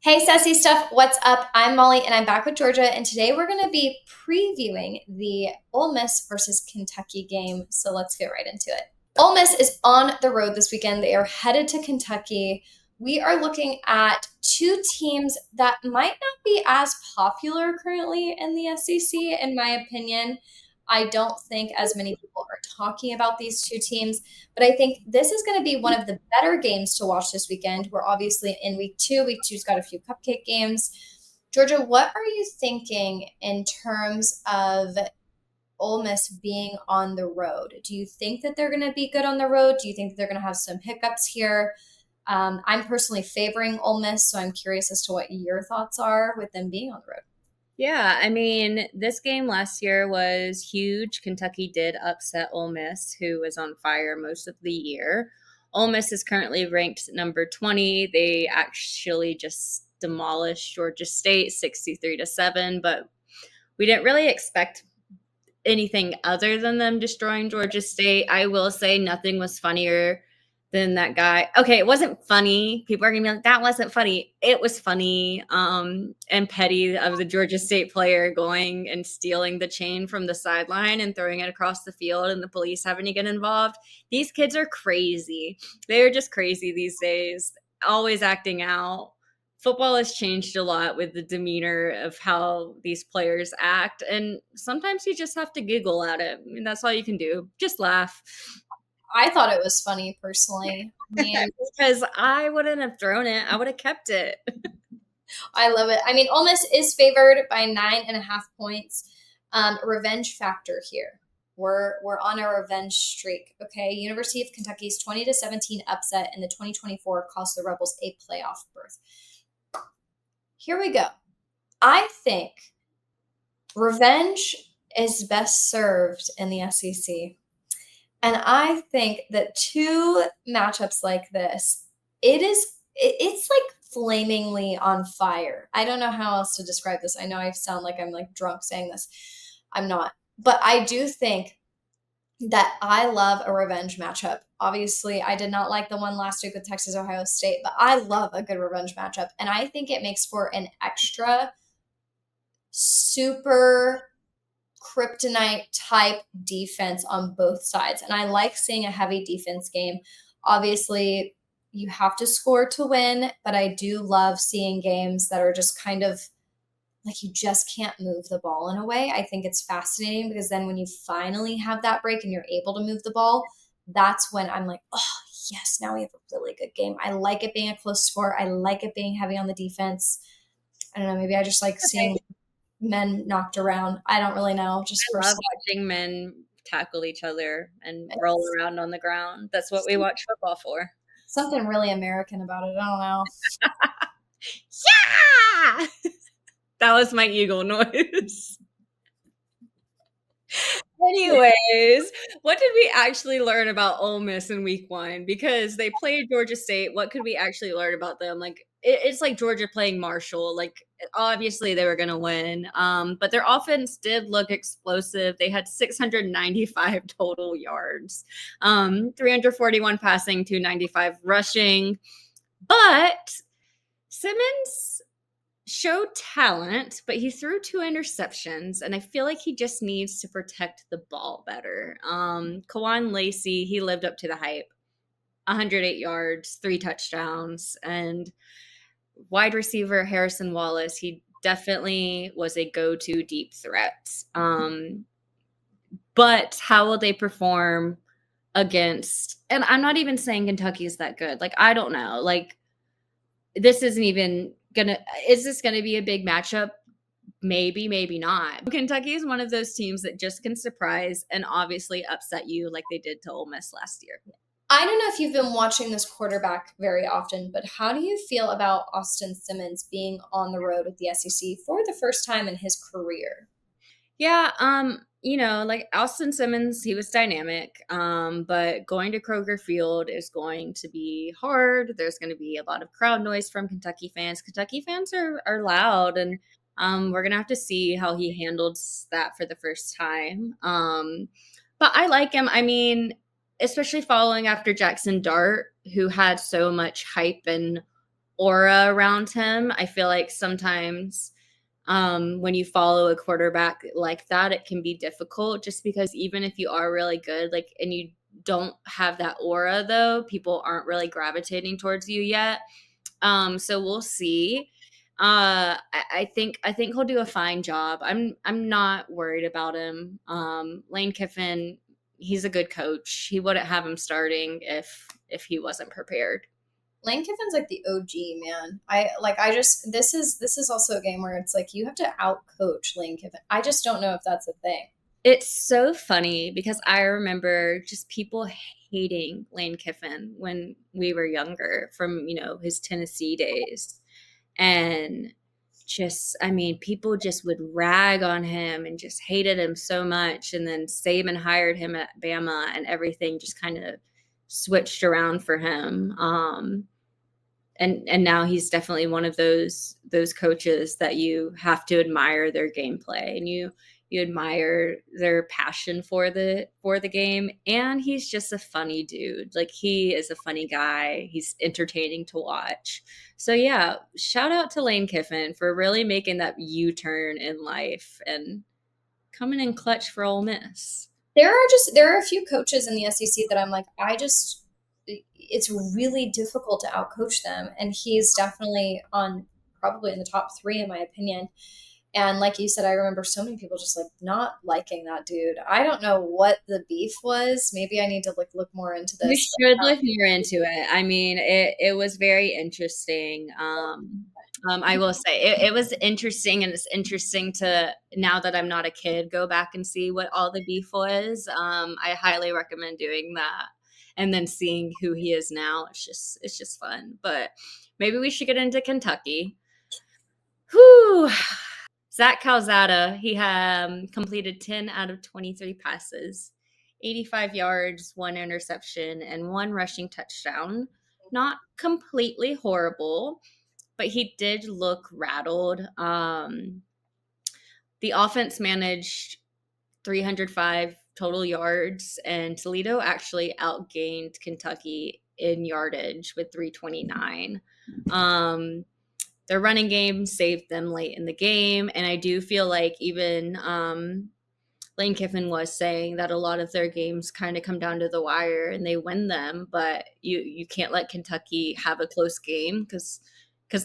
Hey, sassy stuff, what's up? I'm Molly and I'm back with Georgia, and today we're going to be previewing the Ole Miss versus Kentucky game. So let's get right into it. Ole Miss is on the road this weekend. They are headed to Kentucky. We are looking at two teams that might not be as popular currently in the SEC, in my opinion. I don't think as many people are talking about these two teams. But I think this is going to be one of the better games to watch this weekend. We're obviously in week two. Week two's got a few cupcake games. Georgia, what are you thinking in terms of Ole Miss being on the road? Do you think that they're going to be good on the road? Do you think that they're going to have some hiccups here? I'm personally favoring Ole Miss, so I'm curious as to what your thoughts are with them being on the road. Yeah, I mean, this game last year was huge. Kentucky did upset Ole Miss, who was on fire most of the year. Ole Miss is currently ranked number 20. They actually just demolished Georgia State 63-7, but we didn't really expect anything other than them destroying Georgia State. I will say nothing was funnier than that guy. Okay, it wasn't funny. People are gonna be like, that wasn't funny. It was funny and petty of the Georgia State player going and stealing the chain from the sideline and throwing it across the field and the police having to get involved. These kids are crazy. They're just crazy these days, always acting out. Football has changed a lot with the demeanor of how these players act, and sometimes you just have to giggle at it. I mean, that's all you can do. Just laugh. I thought it was funny personally. I mean, Because I wouldn't have thrown it. I would have kept it. I love it. I mean, Ole Miss is favored by 9.5 points. Revenge factor here. We're on a revenge streak. Okay, University of Kentucky's 20-17 upset in the 2024 cost the Rebels a playoff berth. Here we go. I think revenge is best served in the SEC. And I think that two matchups like this, it's like flamingly on fire. I don't know how else to describe this. I know I sound like I'm like drunk saying this. I'm not. But I do think that I love a revenge matchup. Obviously, I did not like the one last week with Texas Ohio State, but I love a good revenge matchup. And I think it makes for an extra super kryptonite type defense on both sides. And I like seeing a heavy defense game. Obviously, you have to score to win, but I do love seeing games that are just kind of like you just can't move the ball in a way. I think it's fascinating because then when you finally have that break and you're able to move the ball, that's when I'm like, oh, yes, now we have a really good game. I like it being a close score. I like it being heavy on the defense. I don't know. Maybe I just like seeing Okay. men knocked around. I don't really know. Just I love personally. watching men tackle each other and roll It's around on the ground. That's what we watch football for. something really American about it. I don't know. Yeah! That was my eagle noise. Anyways, what did we actually learn about Ole Miss in week one? Because they played Georgia State. What could we actually learn about them? Like it's like Georgia playing Marshall. Like obviously they were going to win, but their offense did look explosive. They had 695 total yards, 341 passing, 295 rushing. But Simmons showed talent, but he threw two interceptions, and I feel like he just needs to protect the ball better. Kewan Lacy, he lived up to the hype. 108 yards, 3 touchdowns, and wide receiver Harrison Wallace, he definitely was a go-to deep threat. But how will they perform against, and I'm not even saying Kentucky's that good. Like, I don't know. Like, this isn't even gonna, is this gonna be a big matchup? Maybe, maybe not. Kentucky is one of those teams that just can surprise and obviously upset you like they did to Ole Miss last year. I don't know if you've been watching this quarterback very often, but how do you feel about Austin Simmons being on the road with the SEC for the first time in his career? Yeah, like Austin Simmons, he was dynamic. But going to Kroger Field is going to be hard. There's going to be a lot of crowd noise from Kentucky fans. Kentucky fans are loud, and we're gonna have to see how he handles that for the first time. But I like him. I mean, especially following after Jackson Dart, who had so much hype and aura around him. I feel like sometimes when you follow a quarterback like that, it can be difficult just because even if you are really good, like, and you don't have that aura though, people aren't really gravitating towards you yet. So we'll see. I think he'll do a fine job. I'm not worried about him. Lane Kiffin, he's a good coach. He wouldn't have him starting if he wasn't prepared. Lane Kiffin's like the OG man. I just this is also a game where it's like you have to out coach Lane Kiffin. I just don't know if that's a thing. It's so funny because I remember just people hating Lane Kiffin when we were younger from, his Tennessee days. And just, I mean, people just would rag on him and just hated him so much. And then Saban hired him at Bama and everything just kind of switched around for him. And now he's definitely one of those coaches that you have to admire their gameplay, and you admire their passion for the game, and he's just a funny dude. Like, he is a funny guy. He's entertaining to watch. So yeah, shout out to Lane Kiffin for really making that U-turn in life and coming in clutch for Ole Miss. There are a few coaches in the SEC that I'm like, it's really difficult to outcoach them, and he's definitely on probably in the top three in my opinion. And like you said, I remember so many people just like not liking that dude. I don't know what the beef was. Maybe I need to like look more into You this. should look more into it. I mean, it was very interesting. I will say it was interesting, and it's interesting to, now that I'm not a kid, go back and see what all the beef was. I highly recommend doing that, and then seeing who he is now. It's just fun. But maybe we should get into Kentucky. Whew. Zach Calzada, he completed 10 out of 23 passes, 85 yards, one interception, and one rushing touchdown. Not completely horrible, but he did look rattled. The offense managed 305 total yards, and Toledo actually outgained Kentucky in yardage with 329. Their running game saved them late in the game, and I do feel like even Lane Kiffin was saying that a lot of their games kind of come down to the wire and they win them, but you can't let Kentucky have a close game because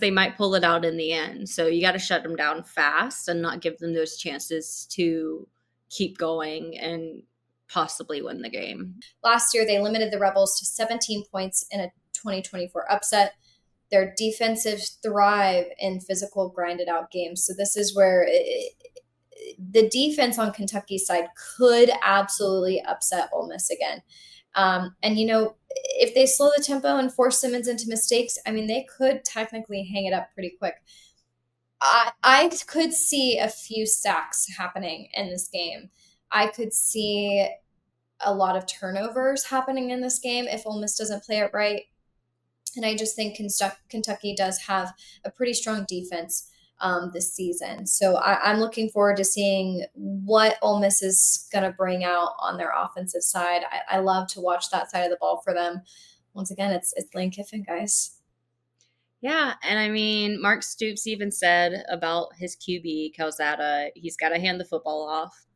they might pull it out in the end. So you got to shut them down fast and not give them those chances to keep going and possibly win the game. Last year, they limited the Rebels to 17 points in a 2024 upset. Their defensive thrive in physical, grinded out games. So this is where the defense on Kentucky's side could absolutely upset Ole Miss again. And if they slow the tempo and force Simmons into mistakes, I mean, they could technically hang it up pretty quick. I could see a few sacks happening in this game. I could see a lot of turnovers happening in this game if Ole Miss doesn't play it right. And I just think Kentucky does have a pretty strong defense this season. So I'm looking forward to seeing what Ole Miss is going to bring out on their offensive side. I love to watch that side of the ball for them. Once again, it's Lane Kiffin, guys. Yeah, and I mean, Mark Stoops even said about his QB Calzada, he's got to hand the football off.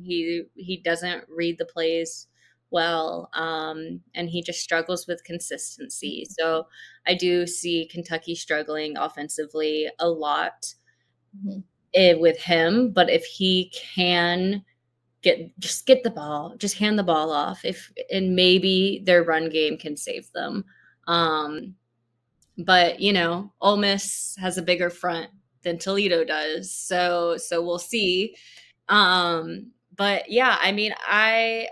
He doesn't read the plays well, and he just struggles with consistency. So I do see Kentucky struggling offensively a lot with him. But if he can get the ball, just hand the ball off, and maybe their run game can save them. But Ole Miss has a bigger front than Toledo does, so we'll see. But yeah, I mean, I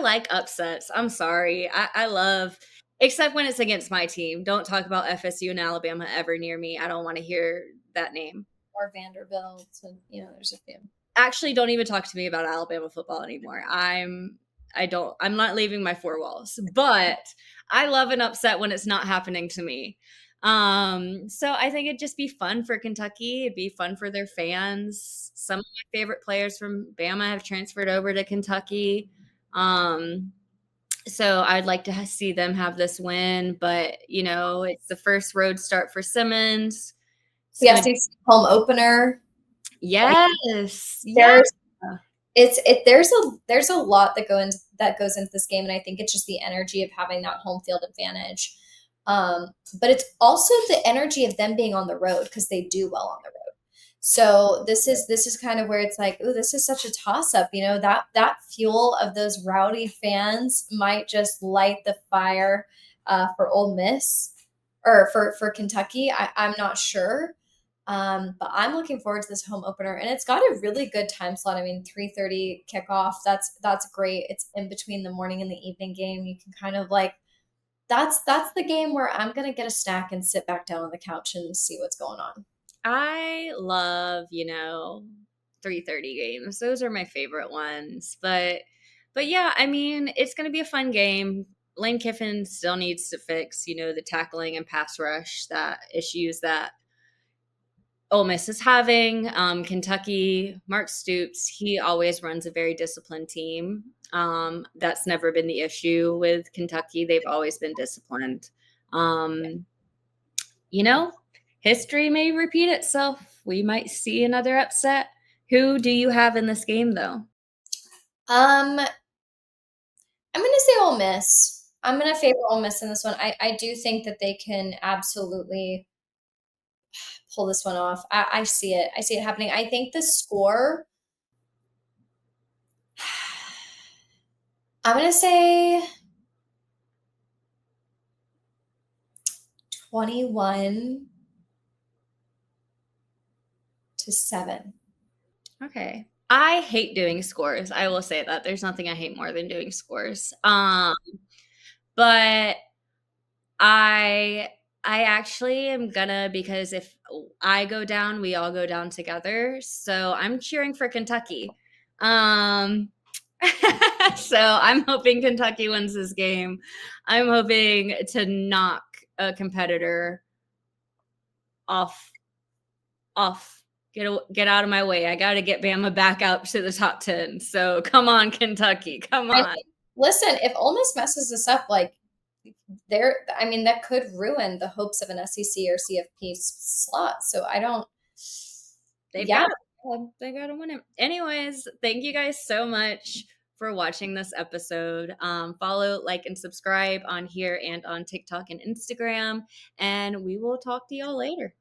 like upsets. I'm sorry, I love, except when it's against my team. Don't talk about FSU and Alabama ever near me. I don't want to hear that name. Or Vanderbilt, and there's a few. Actually, don't even talk to me about Alabama football anymore. I'm not leaving my four walls, but I love an upset when it's not happening to me. So I think it'd just be fun for Kentucky. It'd be fun for their fans. Some of my favorite players from Bama have transferred over to Kentucky. So I'd like to see them have this win, but it's the first road start for Simmons. It's The gonna be SEC home opener. Like yes, yeah. there's there's a lot that goes into this game, and I think it's just the energy of having that home field advantage. But it's also the energy of them being on the road because they do well on the road. So this is kind of where it's like, oh, this is such a toss up. That fuel of those rowdy fans might just light the fire for Ole Miss or for Kentucky. I'm not sure. But I'm looking forward to this home opener, and it's got a really good time slot. I mean, 3:30 kickoff. That's great. It's in between the morning and the evening game. You can kind of like that's the game where I'm gonna get a snack and sit back down on the couch and see what's going on. I love 3:30 games. Those are my favorite ones. But yeah, I mean, it's going to be a fun game. Lane Kiffin still needs to fix, the tackling and pass rush that issues that Ole Miss is having. Kentucky, Mark Stoops, he always runs a very disciplined team. That's never been the issue with Kentucky. They've always been disciplined. Um, History may repeat itself. We might see another upset. Who do you have in this game, though? I'm gonna say Ole Miss. I'm gonna favor Ole Miss in this one. I do think that they can absolutely pull this one off. I see it. I see it happening. I think the score. I'm gonna say 21-7. Okay. I hate doing scores. I will say that. There's nothing I hate more than doing scores. But I actually am gonna, because if I go down, we all go down together. So I'm cheering for Kentucky. Um so I'm hoping Kentucky wins this game. I'm hoping to knock a competitor off off. Get out of my way. I got to get Bama back up to the top 10. So come on, Kentucky. Come I on. think, listen, if Ole Miss messes this up, like I mean, that could ruin the hopes of an SEC or CFP slot. So I don't. They've Yeah, got they got to win it. Anyways, thank you guys so much for watching this episode. Follow, like, and subscribe on here and on TikTok and Instagram. And we will talk to y'all later.